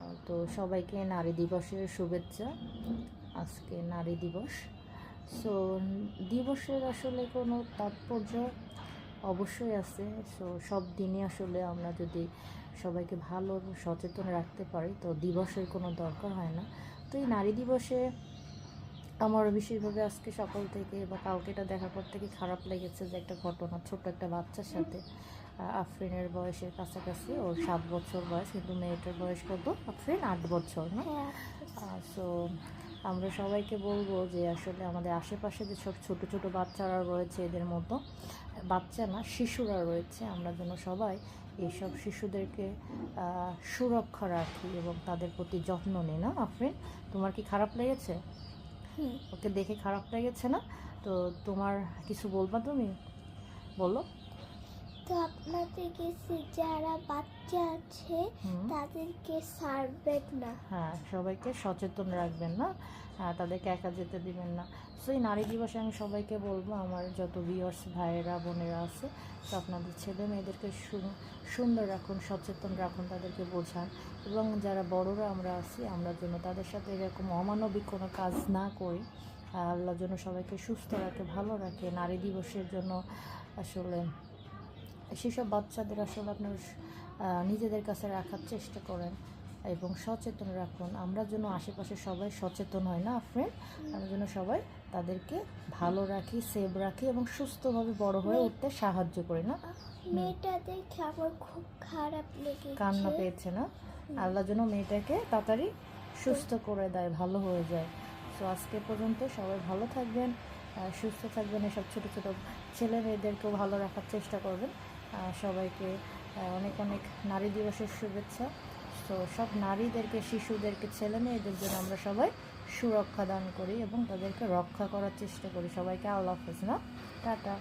তো সবাইকে নারী দিবসের শুভেচ্ছা। আজকে নারী দিবস। সো দিবসের আসলে কোনো তাৎপর্য অবশ্যই আছে। সব দিনে আসলে আমরা যদি সবাইকে ভালো সচেতন রাখতে পারি তো দিবসের কোনো দরকার হয় না। তো এই নারী দিবসে আমার বিশেষভাবে আজকে সকাল থেকে বা কালকেটা দেখার পর থেকে খারাপ লেগেছে যে একটা ঘটনা, ছোট্ট একটা বাচ্চার সাথে। আফরিনের বয়সের কাছাকাছি, ওর 7 বছর বয়স, কিন্তু মেয়েটার বয়স কত? আফরিন 8 বছর না? সো আমরা সবাইকে বলবো যে আসলে আমাদের আশেপাশে যে সব ছোট ছোট বাচ্চারা রয়েছে, এদের মতো বাচ্চা না, শিশুরা রয়েছে, আমরা যেন সবাই এইসব শিশুদেরকে সুরক্ষা রাখি এবং তাদের প্রতি যত্ন নিই। না আফরিন, তোমার কি খারাপ লেগেছে? ওকে দেখে খারাপ লেগেছে না? তো তোমার কিছু বলবা, তুমি বলো। তো আপনাদের কাছে যারা বাচ্চা আছে তাদেরকে ছাড়বেন না। হ্যাঁ, সবাইকে সচেতন রাখবেন না, তাদেরকে একা যেতে দিবেন না। সো এই নারী দিবসে আমি সবাইকে বলবো, আমার যত ভিউয়ার্স ভাইয়েরা বোনেরা আছে, তো আপনাদের ছেলে মেয়েদেরকে সুন্দর রাখুন, সচেতন রাখুন, তাদেরকে বোঝান। এবং যারা বড়রা আমরা আছি, আমরা যেন তাদের সাথে এরকম অমানবিক কোনো কাজ না করি। আল্লাহ যেন সবাইকে সুস্থ রাখে, ভালো রাখে। নারী দিবসের জন্য আসলে সেসব বাচ্চাদের আসলে আপনার নিজেদের কাছে রাখার চেষ্টা করেন এবং সচেতন রাখুন। আমরা যেন আশেপাশে সবাই সচেতন হয় না ফ্রেন্ড, আমরা যেন সবাই তাদেরকে ভালো রাখি, সেভ রাখি এবং সুস্থভাবে বড় হয়ে উঠতে সাহায্য করি। না, মেয়েটা দেখে আমার খুব খারাপ লেগেছে, কান্না পেয়েছে না? আল্লাহ যেন মেয়েটাকে তাড়াতাড়ি সুস্থ করে দেয়, ভালো হয়ে যায়। সো আজকে পর্যন্ত সবাই ভালো থাকবেন, সুস্থ থাকবেন। এসব ছোটো ছোটো ছেলে মেয়েদেরকেও ভালো রাখার চেষ্টা করবেন। সবাইকে অনেক অনেক নারী দিবসের শুভেচ্ছা। তো সব নারীদেরকে, শিশুদেরকে, ছেলে মেয়েদের জন্য আমরা সবাই সুরক্ষা দান করি এবং তাদেরকে রক্ষা করার চেষ্টা করি। সবাইকে আল্লাহ হাফেজ। না, টাটা।